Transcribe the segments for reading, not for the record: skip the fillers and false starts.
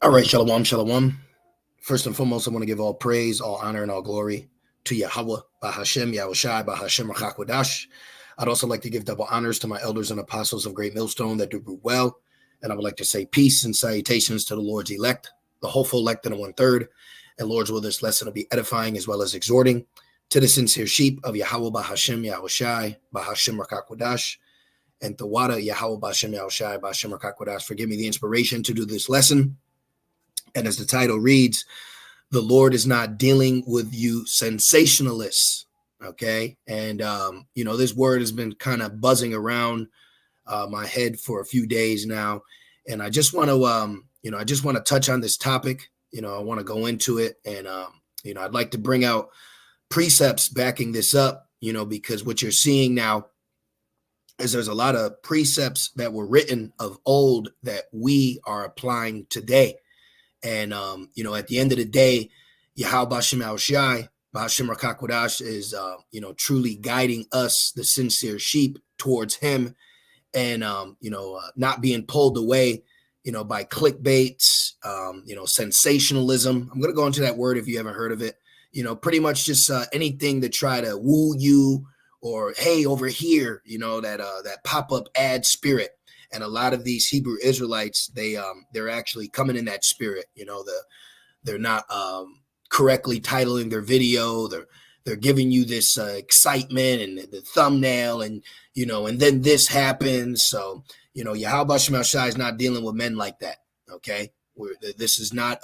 All right, shalom, shalom. First and foremost, I want to give all praise, all honor, and all glory to Yahweh, Bahashem, Yahushai, Bahashem, Rachakwadash. I'd also like to give double honors to my elders and apostles of Great Millstone that do well. And I would like to say peace and salutations to the Lord's elect, the hopeful elect and the 1/3. And Lord's will, this lesson will be edifying as well as exhorting to the sincere sheep of Yahweh, Bahashem, Yahushai, Bahashem, Rachakwadash. And Tawada, Yahweh, Bahashem, Yahushai, Bahashem, Rachakwadash. Forgive me the inspiration to do this lesson. And as the title reads, the Lord is not dealing with you sensationalists. Okay. And, this word has been kind of buzzing around my head for a few days now. And I just want to, touch on this topic. I want to go into it. And, I'd like to bring out precepts backing this up, because what you're seeing now is there's a lot of precepts that were written of old that we are applying today. And, at the end of the day, Yahweh Bashem Al-Shai, Bashem Rakakwadash is, truly guiding us, the sincere sheep, towards him and, not being pulled away, by clickbaits, sensationalism. I'm going to go into that word if you haven't heard of it, pretty much just anything to try to woo you or, hey, over here, that pop-up ad spirit. And a lot of these Hebrew Israelites, they're actually coming in that spirit. They're not correctly titling their video. They're giving you this excitement and the thumbnail, and and then this happens. So Yahweh Shem Shai is not dealing with men like that. Okay, this is not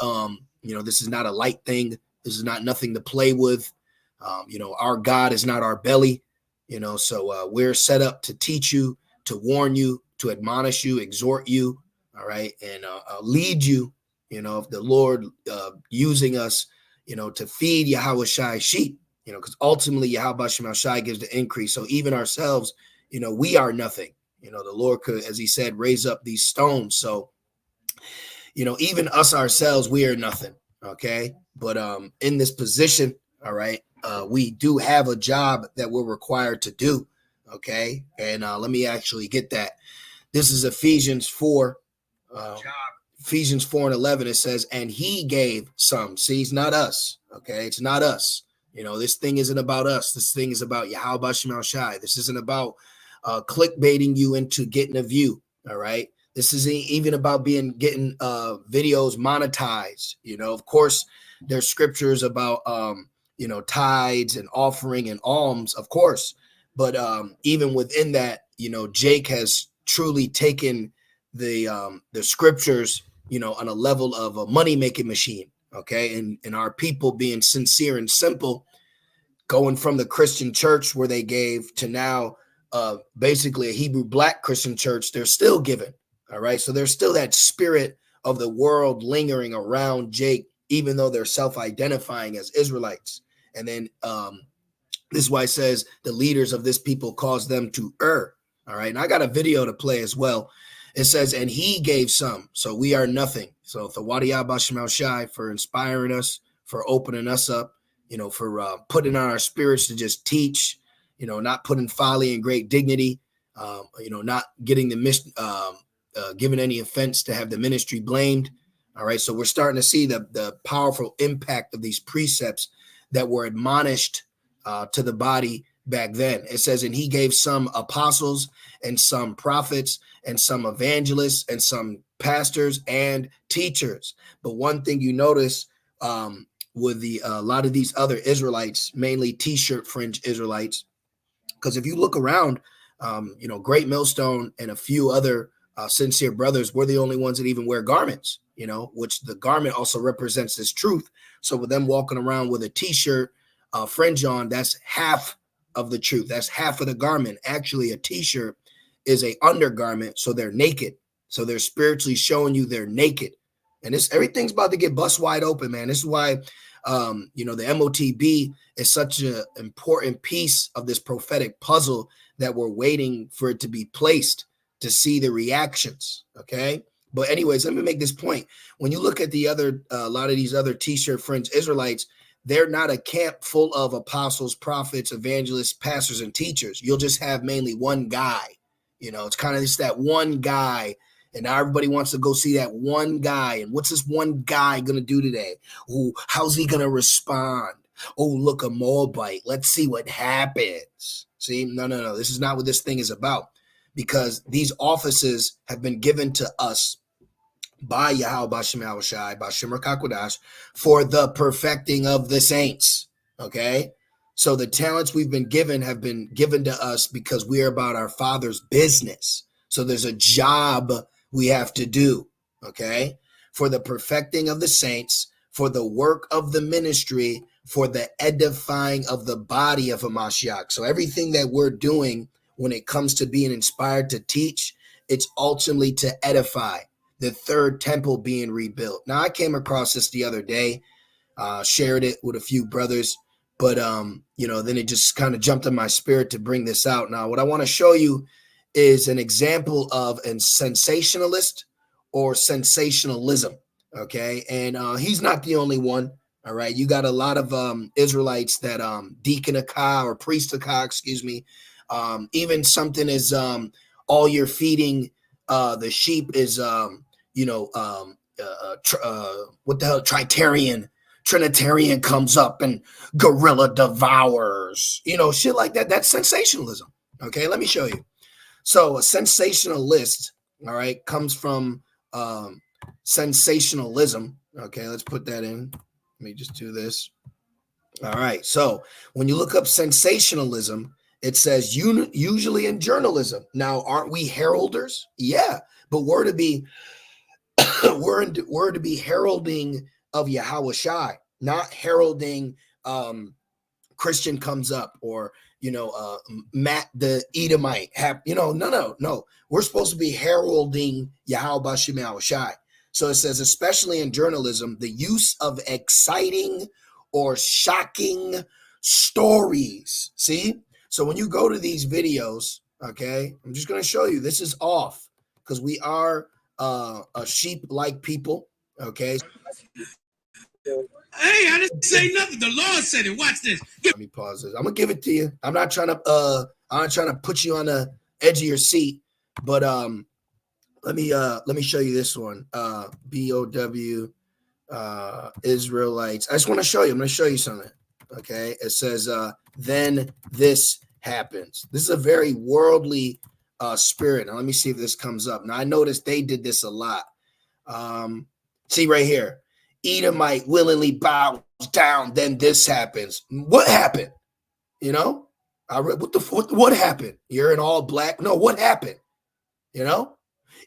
this is not a light thing. This is not nothing to play with. Our God is not our belly. So we're set up to teach you, to warn you, to admonish you, exhort you, all right, and lead you, if the Lord using us, to feed Yahweh Shai sheep, because ultimately Yahweh Shem Shai gives the increase. So even ourselves, we are nothing. The Lord could, as he said, raise up these stones. So, even us ourselves, we are nothing, okay? But in this position, all right, we do have a job that we're required to do, okay? And let me actually get that. This is Ephesians 4. Ephesians 4:11. It says, and he gave some. See, it's not us. Okay, it's not us. This thing isn't about us. This thing is about Yahweh Shem Shai. This isn't about clickbaiting you into getting a view. All right. This isn't even about getting videos monetized. Of course, there's scriptures about tithes and offering and alms, of course. But even within that, Jake has truly taken the scriptures, on a level of a money-making machine, okay? And our people being sincere and simple, going from the Christian church where they gave to now basically a Hebrew black Christian church, they're still giving, all right? So there's still that spirit of the world lingering around Jake, even though they're self-identifying as Israelites. And then this is why it says the leaders of this people cause them to err. All right. And I got a video to play as well. It says, and he gave some. So we are nothing. So Thawadiyah Bashem Shai for inspiring us, for opening us up, for putting on our spirits to just teach, not putting folly and great dignity, not getting giving any offense to have the ministry blamed. All right. So we're starting to see the powerful impact of these precepts that were admonished to the body back then. It says, and he gave some apostles and some prophets and some evangelists and some pastors and teachers. But one thing you notice with a lot of these other Israelites, mainly t-shirt fringe Israelites, because if you look around, Great Millstone and a few other sincere brothers, we're the only ones that even wear garments, which the garment also represents this truth. So with them walking around with a t-shirt fringe on, that's half of the truth. That's half of the garment. Actually, a t-shirt is a undergarment, so they're naked. So they're spiritually showing you they're naked. And everything's about to get bust wide open, man. This is why, the MOTB is such an important piece of this prophetic puzzle that we're waiting for it to be placed to see the reactions, okay? But anyways, let me make this point. When you look at a lot of these other t-shirt fringe Israelites, they're not a camp full of apostles, prophets, evangelists, pastors, and teachers. You'll just have mainly one guy. It's kind of just that one guy, And now everybody wants to go see that one guy. And what's this one guy going to do today? How's he going to respond? Oh, look, a Moabite. Let's see what happens. See, no. This is not what this thing is about, because these offices have been given to us by Yahweh Bashem Yahushai, Bashem Rakakwadash, for the perfecting of the saints. Okay? So the talents we've been given have been given to us because we are about our Father's business. So there's a job we have to do. Okay? For the perfecting of the saints, for the work of the ministry, for the edifying of the body of Hamashiach. So everything that we're doing when it comes to being inspired to teach, it's ultimately to edify. The third temple being rebuilt. Now, I came across this the other day, shared it with a few brothers, but then it just kind of jumped in my spirit to bring this out. Now, what I want to show you is an example of a sensationalist or sensationalism. Okay, and he's not the only one. All right, you got a lot of Israelites that deacon a ka or priest a ka, excuse me. Even something as all you're feeding the sheep is what the hell, Trinitarian comes up and gorilla devours, shit like that. That's sensationalism. Okay, let me show you. So a sensationalist, all right, comes from sensationalism. Okay, let's put that in. Let me just do this. All right, so when you look up sensationalism, it says usually in journalism. Now, aren't we heralders? Yeah, but we're to be we're to be heralding of Yahweh Shai, not heralding Christian comes up or Matt the Edomite. No. We're supposed to be heralding Yahweh Bashem Yahweh Shai. So it says, especially in journalism, the use of exciting or shocking stories. See? So when you go to these videos, okay, I'm just going to show you. This is off because we are a sheep-like people, okay? Hey, I didn't say nothing. The Lord said it. Watch this. Let me pause this. I'm going to give it to you. I'm not trying to put you on the edge of your seat, but let me show you this one. BOW Israelites. I just want to show you. I'm going to show you something. Okay. It says, then this happens. This is a very worldly spirit. Now, let me see if this comes up. Now, I noticed they did this a lot. See right here. Edomite willingly bows down. Then this happens. What happened? What happened? You're in all black. No, what happened?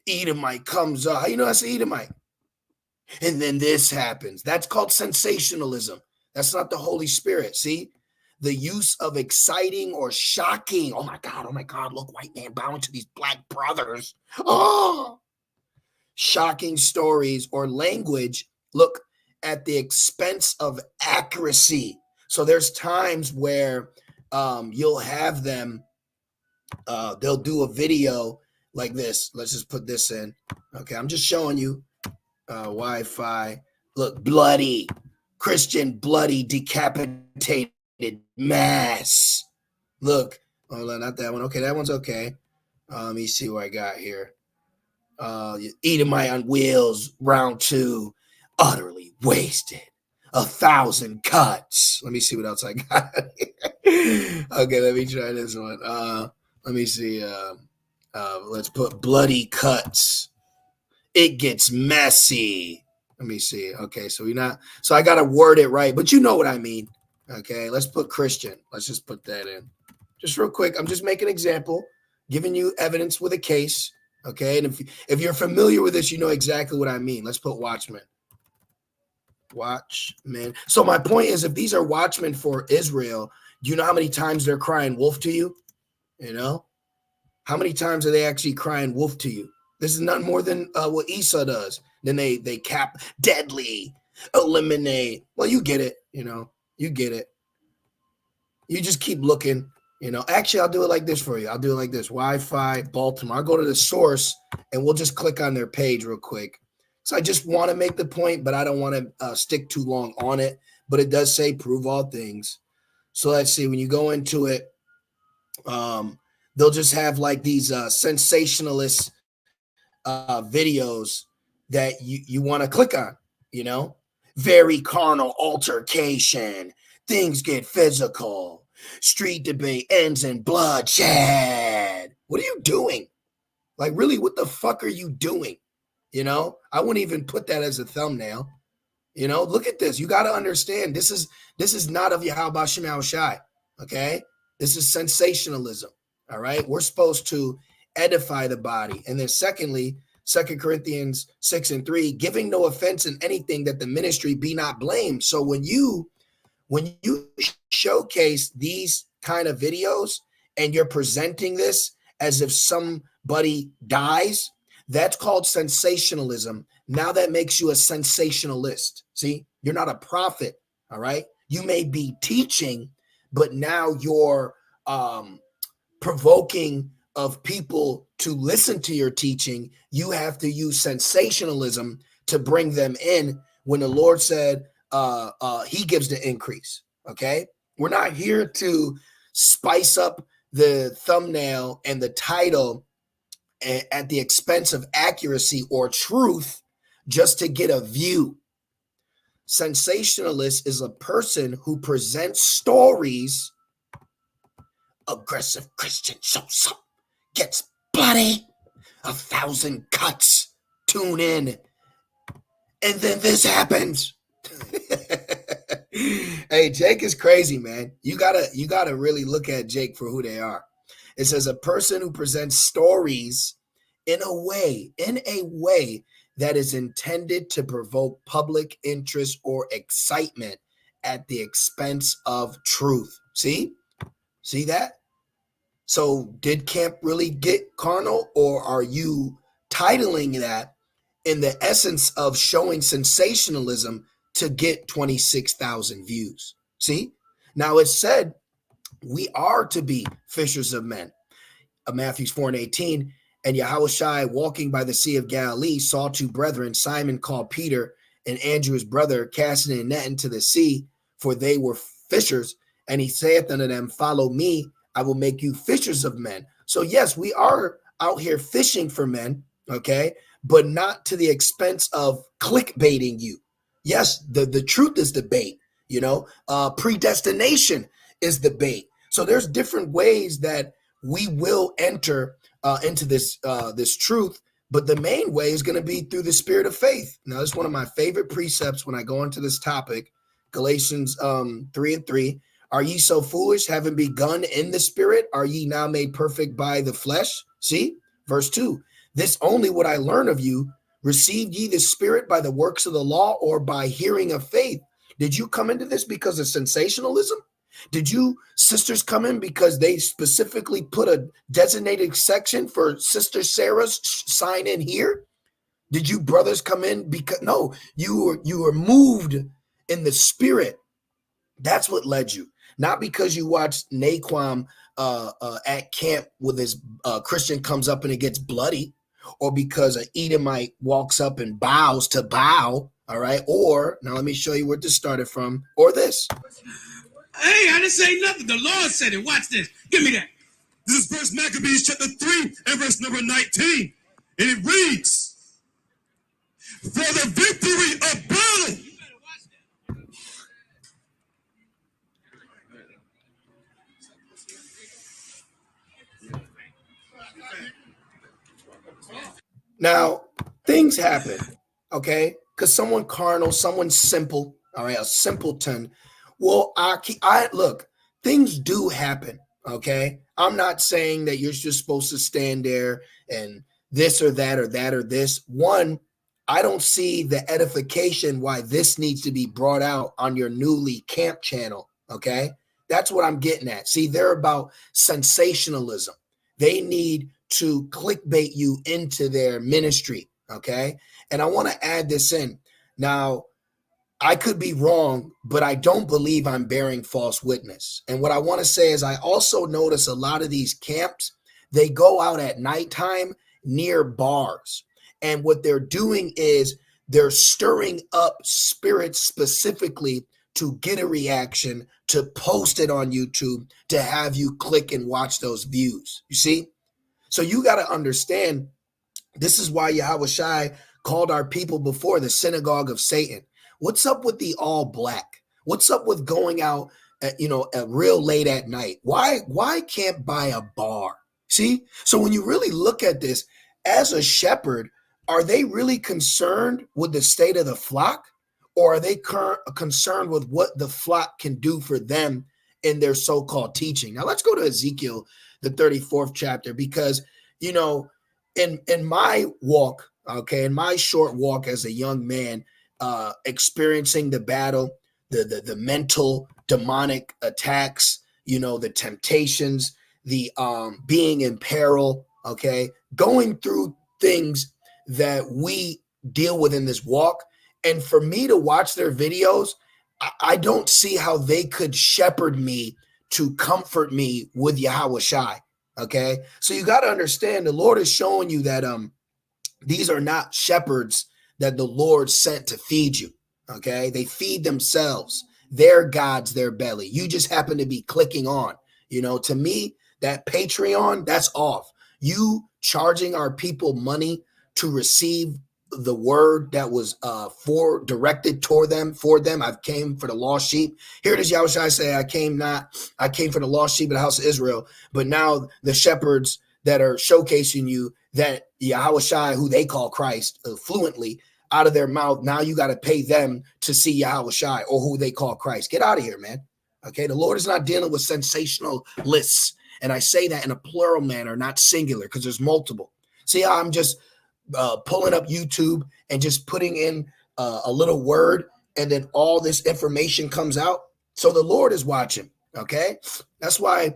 Edomite comes up. How you know that's Edomite? And then this happens. That's called sensationalism. That's not the Holy Spirit. See? The use of exciting or shocking. Oh my God, look, white man bowing to these black brothers. Oh! Shocking stories or language, look, at the expense of accuracy. So there's times where you'll have them, they'll do a video like this. Let's just put this in. Okay, I'm just showing you Wi-Fi. Look, bloody, Christian bloody decapitated mass. Look, oh, not that one. Okay, that one's okay. Let me see what I got here. Edomite on wheels, round 2, utterly wasted. 1,000 cuts. Let me see what else I got. Okay, let me try this one. Let me see. Let's put bloody cuts. It gets messy. Let me see. Okay, so I gotta word it right, but you know what I mean. Okay, let's put Christian. Let's just put that in. Just real quick. I'm just making an example, giving you evidence with a case. Okay, and if you're familiar with this, you know exactly what I mean. Let's put watchmen. Watchmen. So my point is, if these are watchmen for Israel, do you know how many times they're crying wolf to you? How many times are they actually crying wolf to you? This is not more than what Esau does. Then they cap deadly, eliminate. Well, you get it. You get it. You just keep looking. Actually, I'll do it like this for you. I'll do it like this. Wi-Fi, Baltimore. I'll go to the source, and we'll just click on their page real quick. So I just want to make the point, but I don't want to stick too long on it. But it does say prove all things. So let's see. When you go into it, they'll just have like these sensationalist videos that you want to click on, very carnal altercation, things get physical, street debate ends in bloodshed. What are you doing? Like, really, what the fuck are you doing? I wouldn't even put that as a thumbnail. Look at this. You got to understand, this is not of Yahweh Shem Shai. Okay, this is sensationalism. All right, we're supposed to edify the body, and then secondly, 2 Corinthians 6:3, giving no offense in anything, that the ministry be not blamed. So when you showcase these kind of videos and you're presenting this as if somebody dies, that's called sensationalism. Now that makes you a sensationalist. See, you're not a prophet. All right. You may be teaching, but now you're provoking of people to listen to your teaching. You have to use sensationalism to bring them in when the Lord said he gives the increase. Okay. We're not here to spice up the thumbnail and the title at the expense of accuracy or truth just to get a view. Sensationalist is a person who presents stories. Aggressive Christian shows up, gets bloody, 1,000 cuts, tune in, and then this happens. Hey, Jake is crazy, man. You gotta really look at Jake for who they are. It says a person who presents stories in a way that is intended to provoke public interest or excitement at the expense of truth. See that? So did camp really get carnal, or are you titling that in the essence of showing sensationalism to get 26,000 views? See, now it said we are to be fishers of men. Matthew 4:18, and Yahushua, walking by the Sea of Galilee, saw two brethren, Simon called Peter, and Andrew his brother, casting a net into the sea, for they were fishers. And he saith unto them, follow me, I will make you fishers of men. So yes, we are out here fishing for men, okay, but not to the expense of clickbaiting you. Yes, the truth is the bait, predestination is the bait. So there's different ways that we will enter into this truth, but the main way is going to be through the spirit of faith. Now, this is one of my favorite precepts when I go into this topic, Galatians 3:3. Are ye so foolish, having begun in the spirit? Are ye now made perfect by the flesh? See, verse 2. This only would I learn of you. Received ye the spirit by the works of the law, or by hearing of faith? Did you come into this because of sensationalism? Did you sisters come in because they specifically put a designated section for Sister Sarah's sign in here? Did you brothers come in because no, you were moved in the spirit? That's what led you, not because you watched Naquam at camp with his Christian comes up and it gets bloody, or because an Edomite walks up and bows to bow. All right, or now let me show you where this started from, or this. Hey, I didn't say nothing. The Lord said it. Watch this. Give me that. This is First Maccabees chapter 3 and verse number 19. And it reads, for the victory of battle. Now, things happen, okay? Because someone carnal, someone simple, all right, a simpleton. Well, I look, things do happen, okay? I'm not saying that you're just supposed to stand there and this or that or that or this. One, I don't see the edification why this needs to be brought out on your newly camp channel, okay? That's what I'm getting at. See, they're about sensationalism. They need to clickbait you into their ministry, okay? And I want to add this in. Now, I could be wrong, but I don't believe I'm bearing false witness. And what I want to say is I also notice a lot of these camps, they go out at nighttime near bars. And what they're doing is they're stirring up spirits specifically to get a reaction, to post it on YouTube, to have you click and watch those views. You see? So you got to understand This is why Yahweh Shai called our people before the synagogue of Satan. What's up with the all black? What's up with going out at, at real late at night? Why can't buy a bar? See? So when you really look at this as a shepherd, are they really concerned with the state of the flock, or are they concerned with what the flock can do for them in their so-called teaching? Now let's go to Ezekiel, the 34th chapter, because in my walk, okay, in my short walk as a young man, experiencing the battle, the mental demonic attacks, the temptations, the being in peril, okay, going through things that we deal with in this walk. And for me to watch their videos, I don't see how they could shepherd me to comfort me with Yahweh Shai. Okay. So you got to understand, the Lord is showing you that these are not shepherds that the Lord sent to feed you. Okay. They feed themselves. Their God's their belly. You just happen to be clicking on. To me, that Patreon, that's off. You charging our people money to receive the word that was directed toward them, for them. I've came for the lost sheep. Here it is, Yahushua say, I came for the lost sheep of the house of Israel. But now the shepherds that are showcasing you that Yahushua, who they call Christ fluently out of their mouth, now you got to pay them to see Yahushua, or who they call Christ. Get out of here, man. Okay, the Lord is not dealing with sensationalists. And I say that in a plural manner, not singular, because there's multiple. See how I'm just pulling up YouTube and just putting in a little word, and then all this information comes out. So the Lord is watching. Okay, that's why.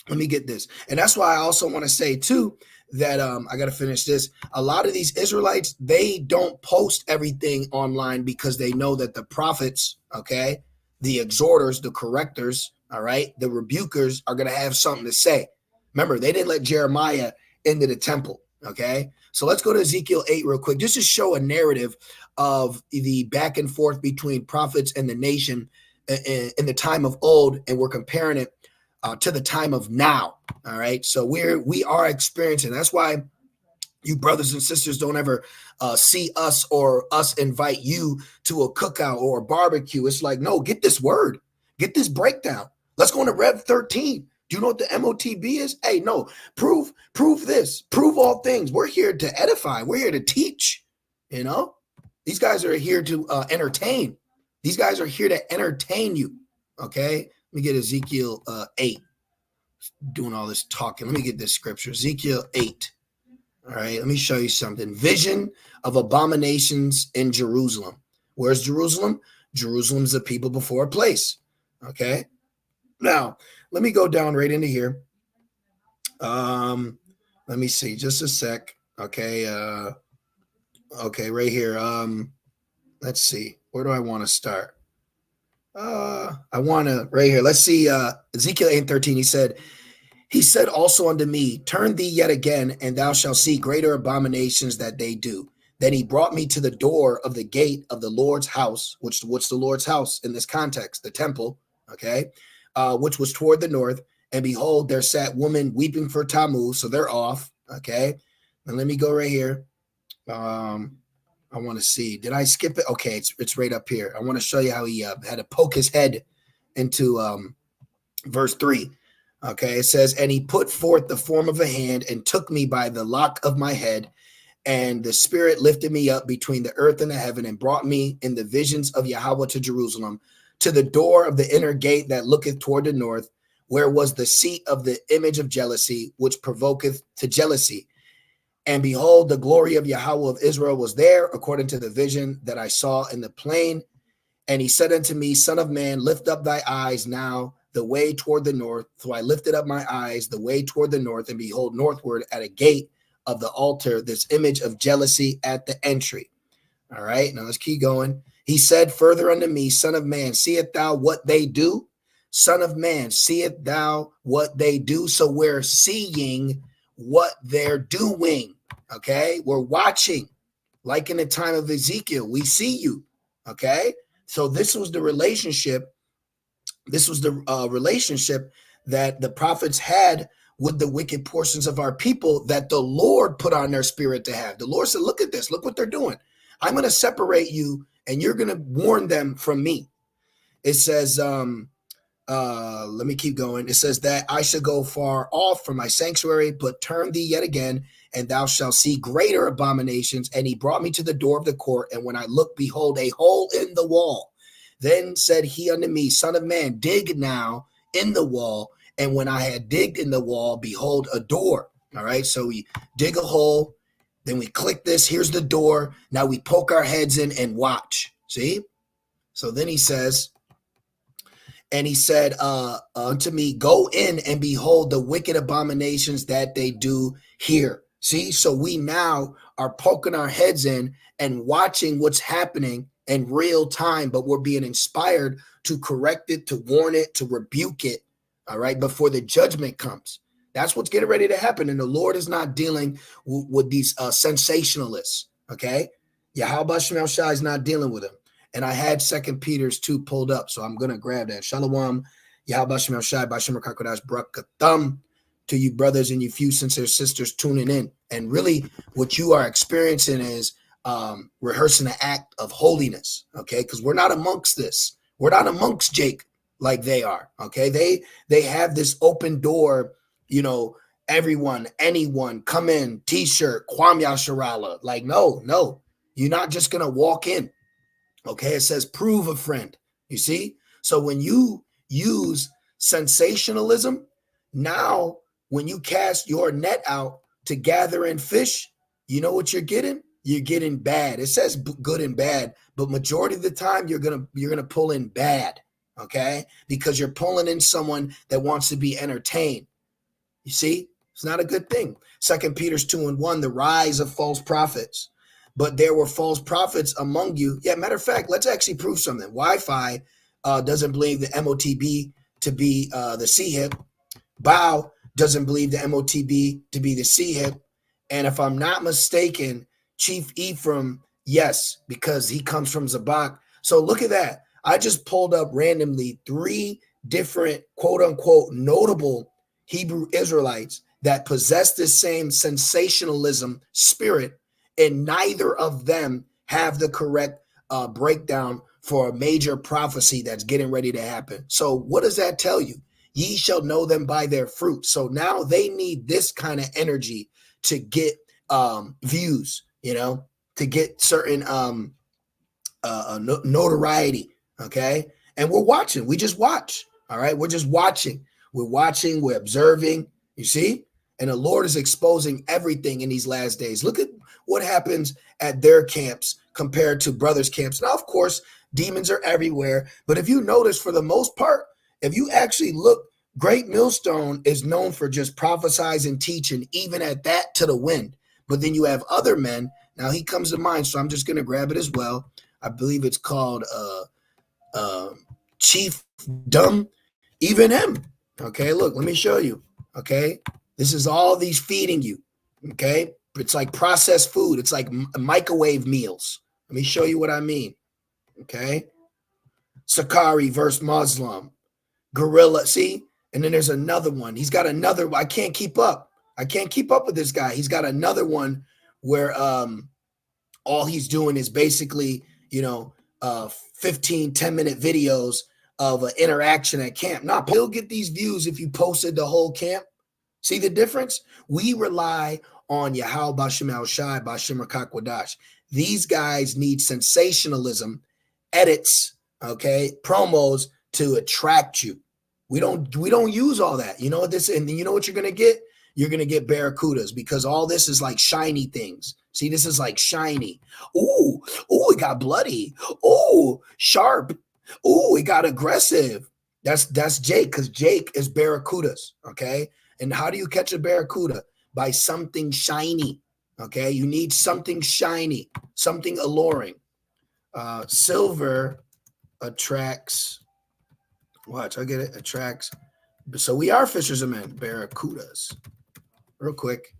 Let me get this, and that's why I also want to say too that I got to finish this. A lot of these Israelites, they don't post everything online because they know that the prophets, okay, the exhorters, the correctors, all right, the rebukers are going to have something to say. Remember, they didn't let Jeremiah into the temple. Okay, so let's go to Ezekiel 8 real quick, just to show a narrative of the back and forth between prophets and the nation in the time of old, and we're comparing it to the time of now. All right, so we are experiencing. That's why you brothers and sisters don't ever see us or us invite you to a cookout or a barbecue. It's like, no, get this word, get this breakdown. Let's go into Rev 13. Do you know what the MOTB is? Hey, no, prove this, prove all things. We're here to edify. We're here to teach. These guys are here to entertain. These guys are here to entertain you. Okay, let me get Ezekiel 8. Doing all this talking. Let me get this scripture. Ezekiel 8. All right, let me show you something. Vision of abominations in Jerusalem. Where's Jerusalem? Jerusalem's the people before a place. Okay. Now, let me go down right into here. Let me see, just a sec. Okay. Okay, right here. Let's see. Where do I want to start? I want to right here. Let's see. Ezekiel 8:13. He said also unto me, turn thee yet again, and thou shalt see greater abominations that they do. Then he brought me to the door of the gate of the Lord's house, what's the Lord's house in this context? The temple, okay, which was toward the north. And behold, there sat women weeping for Tammuz. So they're off, okay. And let me go right here. I want to see. Did I skip it? Okay, it's right up here. I want to show you how he had to poke his head into verse 3. Okay, it says, and he put forth the form of a hand and took me by the lock of my head, and the Spirit lifted me up between the earth and the heaven and brought me in the visions of Yahweh to Jerusalem, to the door of the inner gate that looketh toward the north, where was the seat of the image of jealousy, which provoketh to jealousy. And behold, the glory of Yahweh of Israel was there, according to the vision that I saw in the plain. And he said unto me, Son of man, lift up thy eyes now the way toward the north. So I lifted up my eyes the way toward the north, and behold, northward at a gate of the altar, this image of jealousy at the entry. All right, now let's keep going. He said further unto me, Son of man, seest thou what they do? Son of man, seest thou what they do? So we're seeing what they're doing. Okay, we're watching. Like in the time of Ezekiel, we see you. Okay, so this was the relationship. This was the relationship that the prophets had with the wicked portions of our people that the Lord put on their spirit to have. The Lord said, look at this. Look what they're doing. I'm going to separate you and you're going to warn them from me. It says, let me keep going. It says that I should go far off from my sanctuary, but turn thee yet again, and thou shalt see greater abominations. And he brought me to the door of the court, and when I looked, behold, a hole in the wall. Then said he unto me, Son of man, dig now in the wall. And when I had digged in the wall, behold, a door. All right, so we dig a hole, then we click this. Here's the door. Now we poke our heads in and watch. See? So then he says, and he said unto me, go in and behold the wicked abominations that they do here. See, so we now are poking our heads in and watching what's happening in real time, but we're being inspired to correct it, to warn it, to rebuke it, all right, before the judgment comes. That's what's getting ready to happen. And the Lord is not dealing with these sensationalists, okay? Yahweh Shemel Shai is not dealing with them. And I had 2 Peter's 2 pulled up, so I'm going to grab that. Shalom, Yahweh Shemel Shai, Bashem Kakodash, Brakatham, to you brothers and you few sincere sisters tuning in. And really what you are experiencing is rehearsing the act of holiness, okay? Because we're not amongst this. We're not amongst Jake like they are, okay? They have this open door, you know, everyone, anyone, come in, T-shirt, Kwam Yasharala. Like, no, you're not just going to walk in. Okay, it says prove a friend. You see? So when you use sensationalism, now when you cast your net out to gather in fish, you know what you're getting? You're getting bad. It says good and bad, but majority of the time you're gonna pull in bad, okay? Because you're pulling in someone that wants to be entertained. You see? It's not a good thing. 2 Peter's 2:1, the rise of false prophets. But there were false prophets among you. Yeah, matter of fact, let's actually prove something. Wi-Fi doesn't believe the MOTB to be the C-hip. Bao doesn't believe the MOTB to be the C-hip. And if I'm not mistaken, Chief Ephraim, yes, because he comes from Zabak. So look at that. I just pulled up randomly 3 different quote-unquote notable Hebrew Israelites that possess this same sensationalism spirit, and neither of them have the correct breakdown for a major prophecy that's getting ready to happen. So what does that tell you? Ye shall know them by their fruit. So now they need this kind of energy to get views, you know, to get certain notoriety, okay? And we're watching. We just watch, all right? We're just watching. We're watching. We're observing, you see? And the Lord is exposing everything in these last days. Look at what happens at their camps compared to brothers' camps. Now, of course, demons are everywhere. But if you notice, for the most part, if you actually look, Great Millstone is known for just prophesying, teaching, even at that to the wind. But then you have other men. Now, he comes to mind, so I'm just going to grab it as well. I believe it's called Chief Dumb, even him. Okay, look, let me show you. Okay, this is all these feeding you. Okay, it's like processed food. It's like microwave meals. Let me show you what I mean. Okay, Sakari versus Muslim, Gorilla. See, and then there's another one. He's got another. I can't keep up. I can't keep up with this guy. He's got another one where all he's doing is basically, 10-minute videos of an interaction at camp. Now, he'll get these views if you posted the whole camp. See the difference? We rely on Yahweh Bashem El Shai, Bashem Kakwadash. These guys need sensationalism, edits, okay, promos to attract you. We don't use all that. You know what this, and you know what you're gonna get? You're gonna get barracudas, because all this is like shiny things. See, this is like shiny. Ooh, it got bloody. Ooh, sharp. Ooh, it got aggressive. That's Jake, because Jake is barracudas. Okay. And how do you catch a barracuda? By something shiny. Okay. You need something shiny, something alluring. Silver attracts. Watch, I get it. Attracts. So we are fishers of men. Barracudas. Real quick.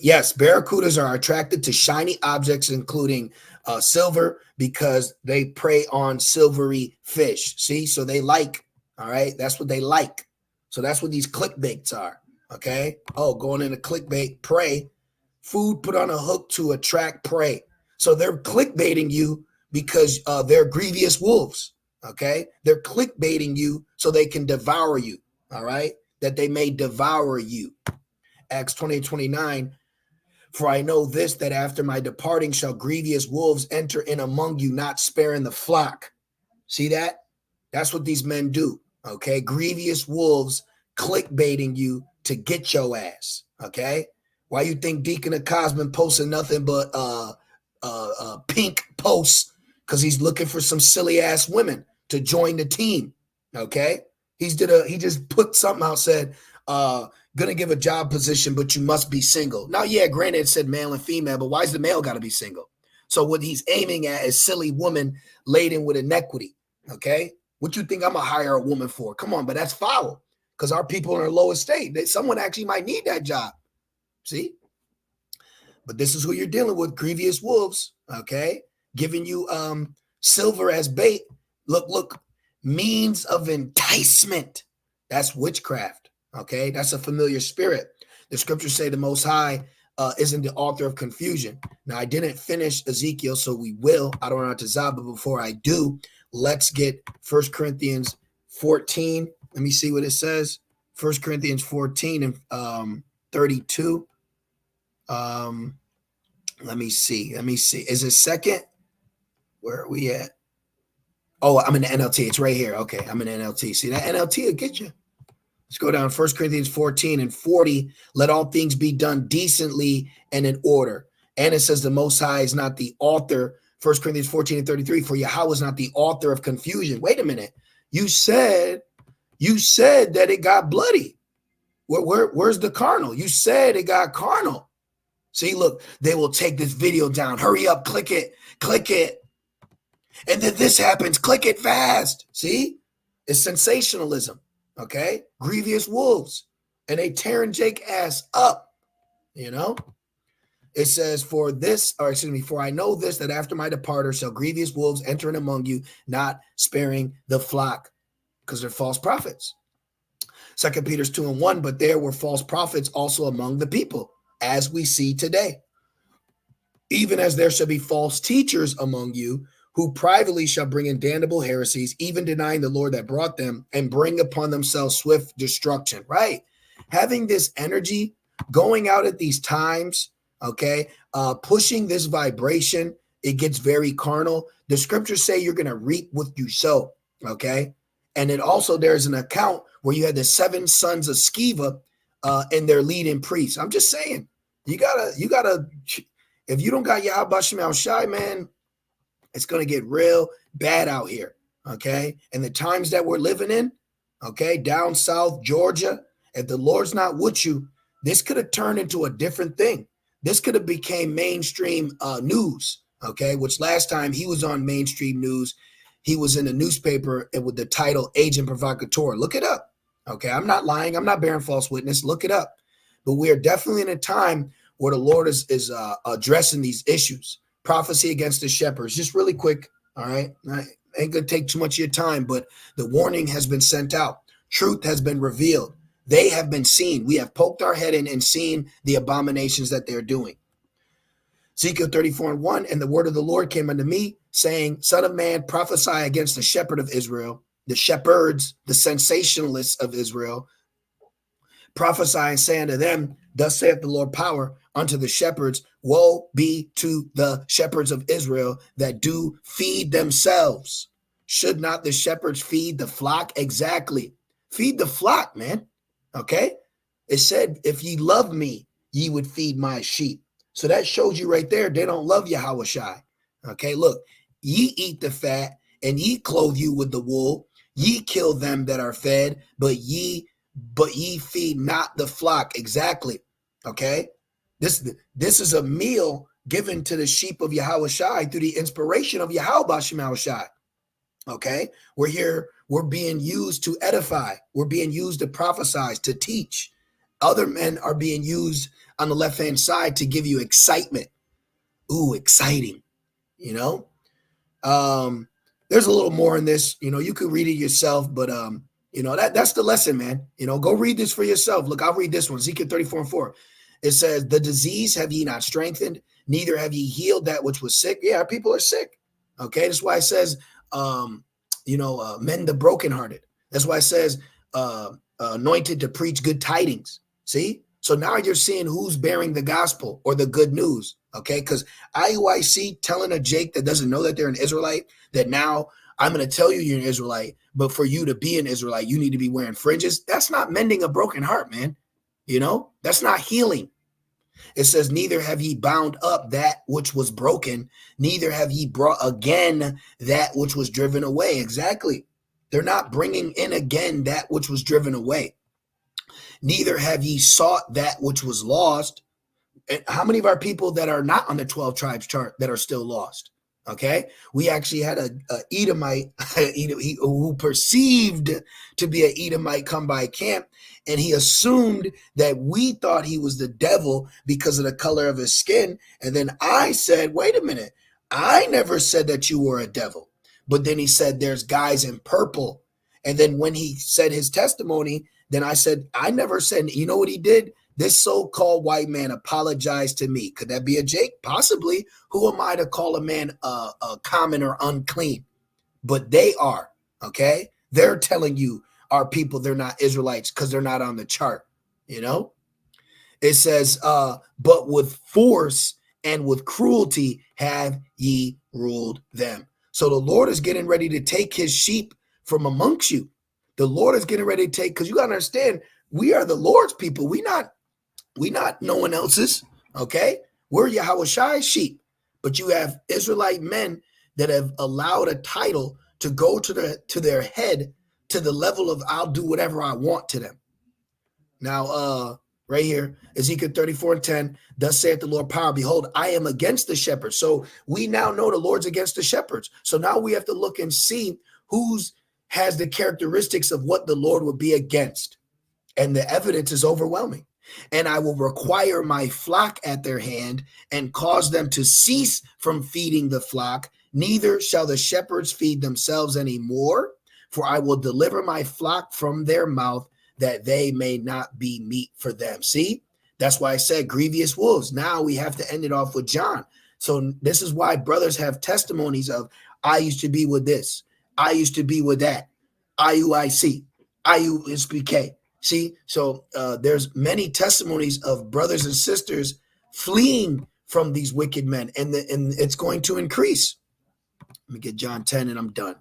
Yes, barracudas are attracted to shiny objects, including silver, because they prey on silvery fish. See, so they like, all right, that's what they like. So that's what these clickbaits are. Okay. Oh, going into clickbait, prey, food put on a hook to attract prey. So they're clickbaiting you because they're grievous wolves. Okay. They're clickbaiting you so they can devour you. All right. That they may devour you. Acts 20:29. For I know this, that after my departing shall grievous wolves enter in among you, not sparing the flock. See that? That's what these men do. Okay. Grievous wolves clickbaiting you to get your ass. Okay. Why you think Deacon of Cosman posting nothing but pink posts? Because he's looking for some silly ass women to join the team. Okay. He just put something out, said, gonna give a job position, but you must be single. Now, yeah, granted it said male and female, but why is the male gotta be single? So what he's aiming at is silly women laden with inequity. Okay. What you think I'm gonna hire a woman for? Come on, but that's foul because our people are in a low estate. Someone actually might need that job. See? But this is who you're dealing with, grievous wolves, okay? Giving you silver as bait. Look, means of enticement. That's witchcraft, okay? That's a familiar spirit. The scriptures say the Most High isn't the author of confusion. Now, I didn't finish Ezekiel, so we will. I don't know how to Zab, but before I do, let's get 1 Corinthians 14. Let me see what it says. 1 Corinthians 14 and 32. Let me see. Is it second? Where are we at? Oh, I'm in the NLT. It's right here. Okay, I'm in NLT. See, that NLT will get you. Let's go down 1 Corinthians 14 and 40. Let all things be done decently and in order. And it says the Most High is not the author. 1 Corinthians 14 and 33. For Yahweh is not the author of confusion. Wait a minute. You said that it got bloody. Where's the carnal? You said it got carnal. See, look, they will take this video down. Hurry up, click it. And then this happens, click it fast. See, it's sensationalism, okay? Grievous wolves. And they tearing Jake ass up, you know? It says, for I know this, that after my departure shall grievous wolves enter in among you, not sparing the flock, because they're false prophets. 2 Peter 2 and 1, but there were false prophets also among the people, as we see today. Even as there shall be false teachers among you, who privately shall bring in damnable heresies, even denying the Lord that brought them, and bring upon themselves swift destruction. Right? Having this energy, going out at these times, okay, pushing this vibration, it gets very carnal. The scriptures say you're going to reap what you sow, okay? And then also there's an account where you had the 7 sons of Sceva and their leading priests. I'm just saying, you gotta, if you don't got Yahweh Shem Shai, man, it's going to get real bad out here, okay? And the times that we're living in, okay, down south, Georgia, if the Lord's not with you, this could have turned into a different thing. This could have became mainstream news, okay? Which last time he was on mainstream news, he was in a newspaper with the title Agent Provocateur. Look it up, okay? I'm not lying. I'm not bearing false witness. Look it up. But we are definitely in a time where the Lord is addressing these issues. Prophecy against the shepherds. Just really quick, all right? I ain't going to take too much of your time, but the warning has been sent out. Truth has been revealed. They have been seen. We have poked our head in and seen the abominations that they're doing. Ezekiel 34 and 1, and the word of the Lord came unto me, saying, Son of man, prophesy against the shepherd of Israel, the shepherds, the sensationalists of Israel, prophesy and say unto them, Thus saith the Lord power unto the shepherds, woe be to the shepherds of Israel that do feed themselves. Should not the shepherds feed the flock? Exactly. Feed the flock, man. Okay? It said, if ye love me, ye would feed my sheep. So that shows you right there, they don't love Yahweh Shai. Okay, look, ye eat the fat and ye clothe you with the wool. Ye kill them that are fed, but ye feed not the flock. Exactly. Okay. This is a meal given to the sheep of Yahweh Shai through the inspiration of Yahweh Shem Shai. Okay. We're being used to edify. We're being used to prophesy, to teach. Other men are being used on the left-hand side to give you excitement. Ooh, exciting. You know? There's a little more in this. You know, you could read it yourself, but You know, that's the lesson, man. You know, go read this for yourself. Look, I'll read this one, Ezekiel 34:4. It says, the disease have ye not strengthened, neither have ye healed that which was sick. Yeah, people are sick. Okay, that's why it says, mend the brokenhearted. That's why it says, anointed to preach good tidings. See? So now you're seeing who's bearing the gospel or the good news. Okay, because IUIC telling a Jake that doesn't know that they're an Israelite, that now I'm going to tell you you're an Israelite, but for you to be an Israelite, you need to be wearing fringes. That's not mending a broken heart, man. You know, that's not healing. It says, neither have ye bound up that which was broken, neither have ye brought again that which was driven away. Exactly. They're not bringing in again that which was driven away. Neither have ye sought that which was lost. And how many of our people that are not on the 12 tribes chart that are still lost? Okay, we actually had a Edomite who perceived to be an Edomite come by camp, and he assumed that we thought he was the devil because of the color of his skin. And then I said, wait a minute, I never said that you were a devil. But then he said, there's guys in purple. And then when he said his testimony, then I said, I never said, you know what he did? This so-called white man apologized to me. Could that be a Jake? Possibly. Who am I to call a man common or unclean? But they are, okay? They're telling you, our people, they're not Israelites because they're not on the chart, you know? It says, but with force and with cruelty have ye ruled them. So the Lord is getting ready to take his sheep from amongst you. The Lord is getting ready to take, because you got to understand, we are the Lord's people. We not no one else's, okay? We're Yahushai's sheep, but you have Israelite men that have allowed a title to go to their head to the level of I'll do whatever I want to them. Now, right here, Ezekiel 34:10, thus saith the Lord power, behold, I am against the shepherds. So we now know the Lord's against the shepherds. So now we have to look and see who's has the characteristics of what the Lord would be against. And the evidence is overwhelming. And I will require my flock at their hand and cause them to cease from feeding the flock. Neither shall the shepherds feed themselves anymore, for I will deliver my flock from their mouth, that they may not be meat for them. See, that's why I said grievous wolves. Now we have to end it off with John. So this is why brothers have testimonies of, I used to be with this, I used to be with that, IUIC, IUSPK. See, so there's many testimonies of brothers and sisters fleeing from these wicked men, and it's going to increase. Let me get John 10 and I'm done.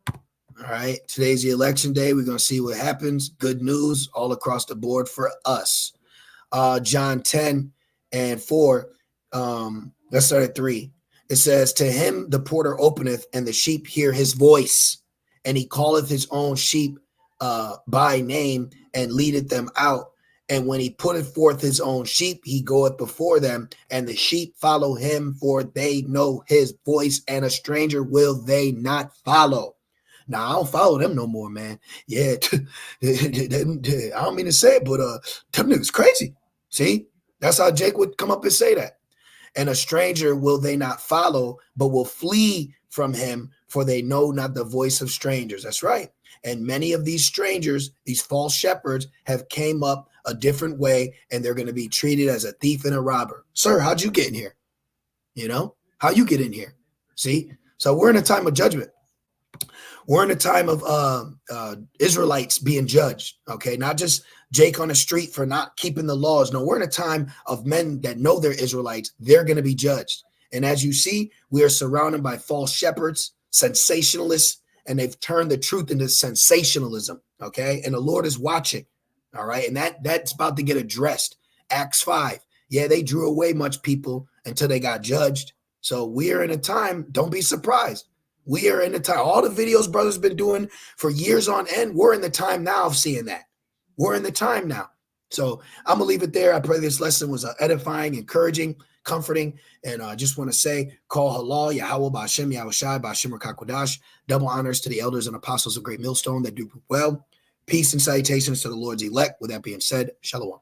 All right, today's the election day. We're going to see what happens. Good news all across the board for us. John 10 and 4. Let's start at 3. It says, to him the porter openeth, and the sheep hear his voice, and he calleth his own sheep by name, and leadeth them out. And when he putteth forth his own sheep, he goeth before them, and the sheep follow him, for they know his voice, and a stranger will they not follow. Now, I don't follow them no more, man. Yeah, I don't mean to say it, but them niggas crazy. See, that's how Jake would come up and say that. And a stranger will they not follow, but will flee from him, for they know not the voice of strangers. That's right. And many of these strangers, these false shepherds, have came up a different way, and they're going to be treated as a thief and a robber. Sir, how'd you get in here? You know, how you get in here? See, so we're in a time of judgment. We're in a time of Israelites being judged, okay? Not just Jake on the street for not keeping the laws. No, we're in a time of men that know they're Israelites. They're going to be judged. And as you see, we are surrounded by false shepherds, sensationalists, and they've turned the truth into sensationalism, okay? And the Lord is watching, all right? And that's about to get addressed. Acts 5. Yeah, they drew away much people until they got judged. So we are in a time, don't be surprised. We are in the time, all the videos brothers been doing for years on end, we're in the time now of seeing that. We're in the time now. So I'm going to leave it there. I pray this lesson was edifying, encouraging, comforting. And I just want to say, call halal, Yahweh, Ba'ashem, Yahushai, Ba'ashem, Rakakwadash. Double honors to the elders and apostles of Great Millstone that do well. Peace and salutations to the Lord's elect. With that being said, shalom.